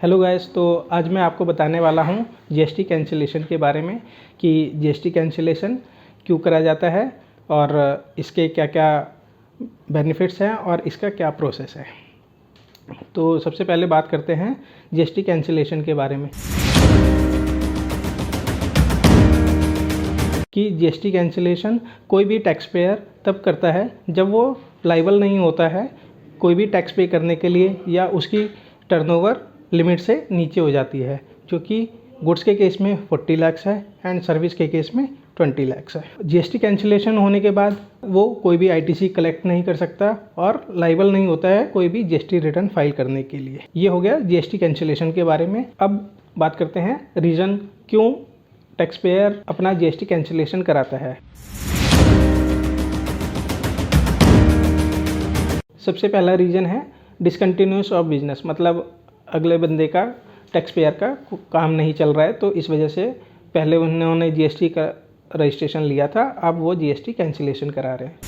Hello guys, तो आज मैं आपको बताने वाला हूँ जीएसटी कैंसिलेशन के बारे में कि जीएसटी कैंसिलेशन क्यों करा जाता है और इसके क्या क्या बेनिफिट्स हैं और इसका क्या प्रोसेस है। तो सबसे पहले बात करते हैं जीएसटी कैंसिलेशन के बारे में कि जीएसटी कैंसिलेशन कोई भी टैक्स पेयर तब करता है जब वो लायबल नहीं होता है कोई भी टैक्स पे करने के लिए या उसकी टर्नओवर लिमिट से नीचे हो जाती है, जो कि गुड्स के केस में 40 लाख है एंड सर्विस के केस में 20 लाख है। जीएसटी कैंसिलेशन होने के बाद वो कोई भी आईटीसी कलेक्ट नहीं कर सकता और लायबल नहीं होता है कोई भी जीएसटी रिटर्न फाइल करने के लिए। ये हो गया जीएसटी कैंसिलेशन के बारे में। अब बात करते हैं रीज़न क्यों टैक्स पेयर अपना जीएसटी कैंसिलेशन कराता है। सबसे पहला रीज़न है डिसकंटिन्यूस ऑफ बिजनेस, मतलब अगले बंदे का टैक्स पेयर का काम नहीं चल रहा है, तो इस वजह से पहले उन्होंने जीएसटी का रजिस्ट्रेशन लिया था, अब वो जीएसटी कैंसिलेशन करा रहे हैं।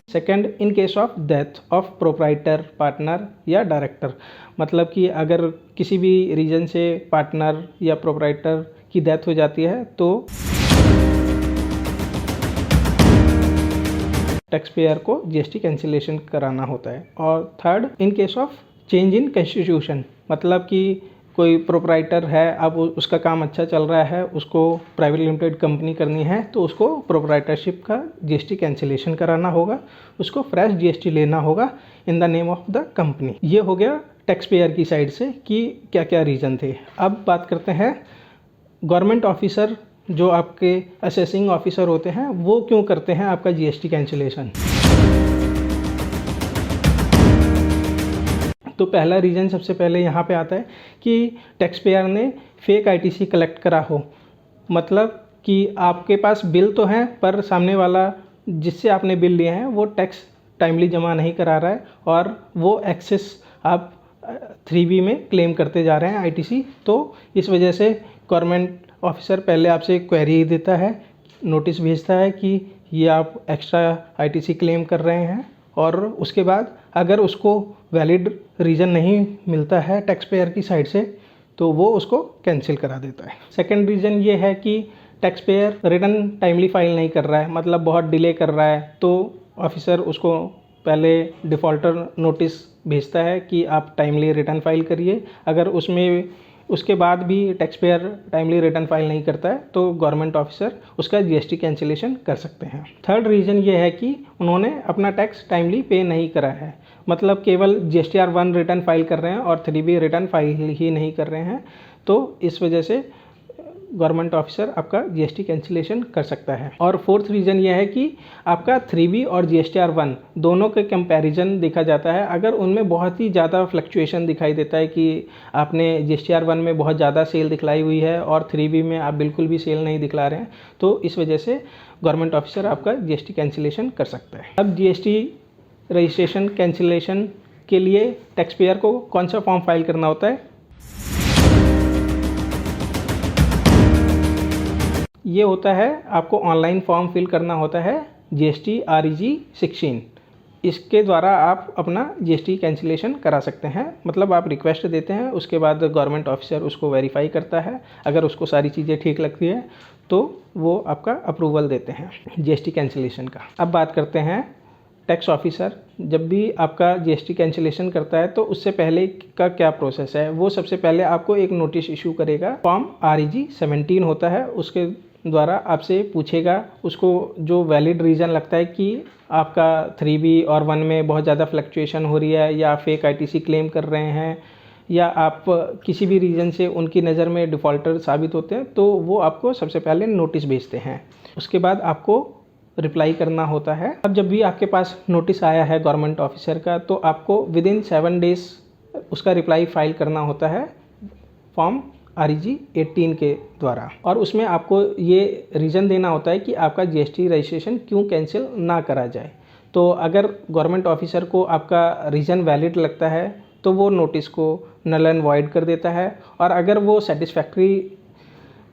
Second, in case of death of proprietor, partner या डायरेक्टर, मतलब कि अगर किसी भी रीजन से पार्टनर या प्रोप्राइटर की डेथ हो जाती है तो टैक्स पेयर को जीएसटी कैंसिलेशन कराना होता है। और third, in case of change in constitution, मतलब कि कोई प्रोप्राइटर है, अब उसका काम अच्छा चल रहा है, उसको प्राइवेट लिमिटेड कंपनी करनी है, तो उसको प्रोप्राइटरशिप का जीएसटी कैंसिलेशन कराना होगा, उसको फ्रेश जीएसटी लेना होगा in the name of the company. ये हो गया टैक्स पेयर की साइड से कि क्या क्या रीज़न थे। अब बात करते हैं गवर्नमेंट ऑफिसर, जो आपके असेसिंग ऑफिसर होते हैं, वो क्यों करते हैं आपका जीएसटी कैंसिलेशन। तो पहला रीज़न सबसे पहले यहाँ पे आता है कि टैक्स पेयर ने फेक आईटीसी कलेक्ट करा हो, मतलब कि आपके पास बिल तो हैं पर सामने वाला जिससे आपने बिल लिए हैं वो टैक्स टाइमली जमा नहीं करा रहा है और वो एक्सेस आप 3B में क्लेम करते जा रहे हैं आईटीसी। तो इस वजह से गवर्नमेंट ऑफिसर पहले आपसे क्वेरी देता है, नोटिस भेजता है कि ये आप एक्स्ट्रा आईटीसी क्लेम कर रहे हैं, और उसके बाद अगर उसको वैलिड रीज़न नहीं मिलता है टैक्स पेयर की साइड से तो वो उसको कैंसिल करा देता है। सेकंड रीज़न ये है कि tax payer return timely file नहीं कर रहा है, मतलब बहुत डिले कर रहा है, तो ऑफिसर उसको पहले डिफ़ॉल्टर नोटिस भेजता है कि आप टाइमली रिटर्न फाइल करिए। अगर उसके बाद भी tax payer timely return file नहीं करता है तो गवर्नमेंट ऑफिसर उसका जीएसटी कैंसिलेशन कर सकते हैं। थर्ड रीज़न ये है कि उन्होंने अपना टैक्स टाइमली पे नहीं करा है, मतलब केवल जीएसटीआर 1 रिटर्न फाइल कर रहे हैं और 3B रिटर्न फाइल ही नहीं कर रहे हैं, तो इस वजह से गवर्नमेंट ऑफिसर आपका जीएसटी कैंसिलेशन कर सकता है। और फोर्थ रीज़न यह है कि आपका 3B और जीएसटीआर 1 दोनों के कंपैरिजन देखा जाता है। अगर उनमें बहुत ही ज़्यादा फ्लक्चुएशन दिखाई देता है कि आपने जीएसटीआर 1 में बहुत ज़्यादा सेल दिखलाई हुई है और 3B में आप बिल्कुल भी सेल नहीं दिखला रहे हैं, तो इस वजह से गवर्नमेंट ऑफिसर आपका जीएसटी कैंसिलेशन कर सकता है। अब जीएसटी रजिस्ट्रेशन कैंसिलेशन के लिए टैक्स पेयर को कौन सा फॉर्म फाइल करना होता है। ये होता है, आपको ऑनलाइन फॉर्म फिल करना होता है GST REG 16। इसके द्वारा आप अपना जीएसटी कैंसिलेशन करा सकते हैं, मतलब आप रिक्वेस्ट देते हैं, उसके बाद गवर्नमेंट ऑफिसर उसको वेरीफाई करता है, अगर उसको सारी चीज़ें ठीक लगती है तो वो आपका अप्रूवल देते हैं जीएसटी कैंसिलेशन का। अब बात करते हैं टैक्स ऑफिसर जब भी आपका जीएसटी कैंसिलेशन करता है तो उससे पहले का क्या प्रोसेस है। वो सबसे पहले आपको एक नोटिस इशू करेगा, फॉर्म REG 17 होता है, उसके द्वारा आपसे पूछेगा, उसको जो वैलिड रीज़न लगता है कि आपका 3B और 1 में बहुत ज़्यादा फ्लक्चुएशन हो रही है या फेक आईटीसी क्लेम कर रहे हैं या आप किसी भी रीज़न से उनकी नज़र में डिफ़ॉल्टर साबित होते हैं, तो वो आपको सबसे पहले नोटिस भेजते हैं। उसके बाद आपको रिप्लाई करना होता है। अब जब भी आपके पास नोटिस आया है गवर्नमेंट ऑफिसर का तो आपको विदिन 7 डेज़ उसका रिप्लाई फाइल करना होता है फॉर्म REG 18 के द्वारा, और उसमें आपको ये रीज़न देना होता है कि आपका जीएसटी रजिस्ट्रेशन क्यों कैंसिल ना करा जाए। तो अगर गवर्नमेंट ऑफिसर को आपका रीज़न वैलिड लगता है तो वो नोटिस को नल एंड वॉइड कर देता है, और अगर वो सेटिस्फैक्ट्री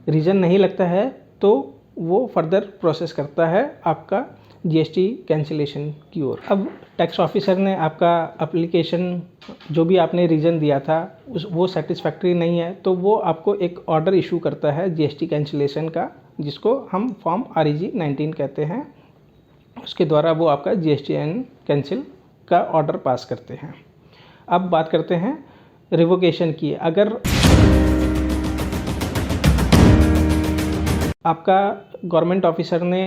रीज़न नहीं लगता है तो वो फर्दर प्रोसेस करता है आपका जीएसटी कैंसिलेशन की ओर। अब टैक्स ऑफिसर ने आपका एप्लीकेशन जो भी आपने रीज़न दिया था वो सेटिस्फैक्ट्री नहीं है, तो वो आपको एक ऑर्डर इशू करता है जीएसटी कैंसिलेशन का, जिसको हम फॉर्म REG 19 कहते हैं। उसके द्वारा वो आपका GSTN कैंसिल का ऑर्डर पास करते हैं। अब बात करते हैं रिवोकेशन की। अगर आपका गवर्नमेंट ऑफिसर ने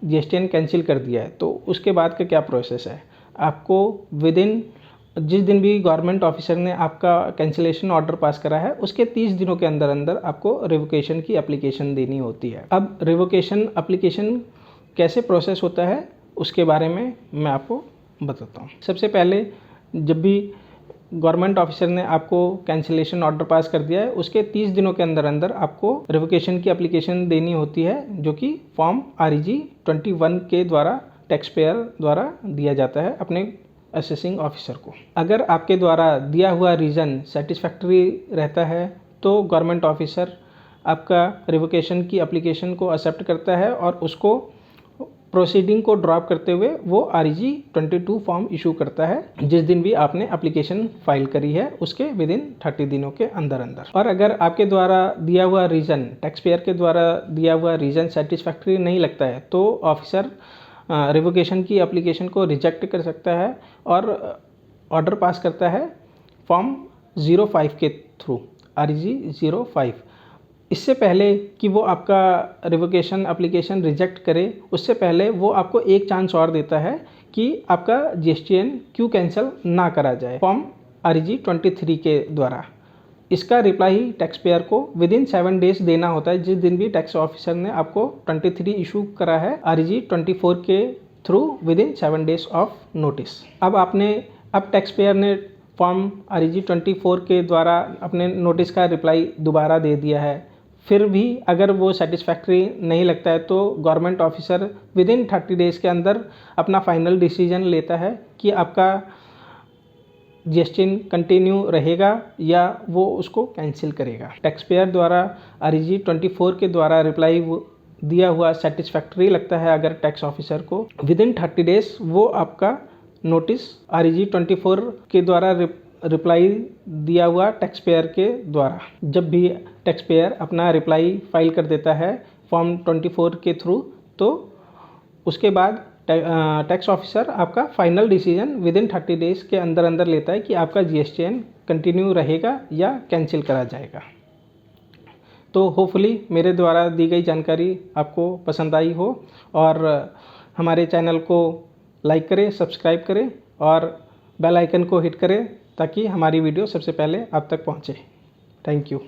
GSTN कैंसिल कर दिया है तो उसके बाद का क्या प्रोसेस है। आपको विदिन जिस दिन भी गवर्नमेंट ऑफिसर ने आपका कैंसिलेशन ऑर्डर पास करा है उसके 30 दिनों के अंदर अंदर आपको रिवोकेशन की एप्लीकेशन देनी होती है। अब रिवोकेशन एप्लीकेशन कैसे प्रोसेस होता है उसके बारे में मैं आपको बताता हूँ। सबसे पहले जब भी गवर्नमेंट ऑफिसर ने आपको कैंसिलेशन ऑर्डर पास कर दिया है उसके 30 दिनों के अंदर अंदर आपको रिवोकेशन की एप्लीकेशन देनी होती है, जो कि फॉर्म REG 21 के द्वारा टैक्स पेयर द्वारा दिया जाता है अपने असेसिंग ऑफिसर को। अगर आपके द्वारा दिया हुआ रीज़न सेटिस्फैक्ट्री रहता है तो गवर्नमेंट ऑफिसर आपका रिवोकेशन की एप्लीकेशन को एक्सेप्ट करता है और उसको प्रोसीडिंग को ड्रॉप करते हुए वो REG 22 फॉर्म इशू करता है जिस दिन भी आपने एप्लीकेशन फाइल करी है उसके विदिन 30 दिनों के अंदर अंदर। और अगर आपके द्वारा दिया हुआ रीज़न, टैक्स पेयर के द्वारा दिया हुआ रीज़न सेटिस्फैक्ट्री नहीं लगता है तो ऑफिसर रिवोकेशन की एप्लीकेशन को रिजेक्ट कर सकता है और ऑर्डर पास करता है फॉर्म 05 के थ्रू, REG 05। इससे पहले कि वो आपका रिवोकेशन एप्लीकेशन रिजेक्ट करे उससे पहले वो आपको एक चांस और देता है कि आपका GSTN क्यों कैंसिल ना करा जाए फॉर्म REG 23 के द्वारा। इसका रिप्लाई टैक्स पेयर को विदिन 7 डेज देना होता है जिस दिन भी टैक्स ऑफिसर ने आपको 23 इशू करा है REG 24 के through within 7 days of notice. अब टैक्स पेयर ने फॉर्म REG 24 के द्वारा अपने नोटिस का रिप्लाई दोबारा दे दिया है, फिर भी अगर वो सेटिस्फैक्ट्री नहीं लगता है तो गवर्नमेंट ऑफिसर विदिन 30 डेज़ के अंदर अपना फाइनल डिसीजन लेता है कि आपका GSTN कंटिन्यू रहेगा या वो उसको कैंसिल करेगा। टैक्स पेयर द्वारा REG 24 के द्वारा रिप्लाई दिया हुआ सेटिस्फैक्ट्री लगता है अगर टैक्स ऑफिसर को, विदिन 30 डेज़ वो आपका नोटिस REG 24 के द्वारा रिप्लाई दिया हुआ टैक्स पेयर के द्वारा, जब भी टैक्स पेयर अपना रिप्लाई फाइल कर देता है फॉर्म 24 के थ्रू, तो उसके बाद टैक्स ऑफिसर आपका फाइनल डिसीजन विदिन 30 डेज़ के अंदर अंदर लेता है कि आपका GSTN कंटिन्यू रहेगा या कैंसिल करा जाएगा। तो होपफुली मेरे द्वारा दी गई जानकारी आपको पसंद आई हो और हमारे चैनल को लाइक करें, सब्सक्राइब करें और बेल आइकन को हिट करें ताकि हमारी वीडियो सबसे पहले आप तक पहुंचे। Thank you.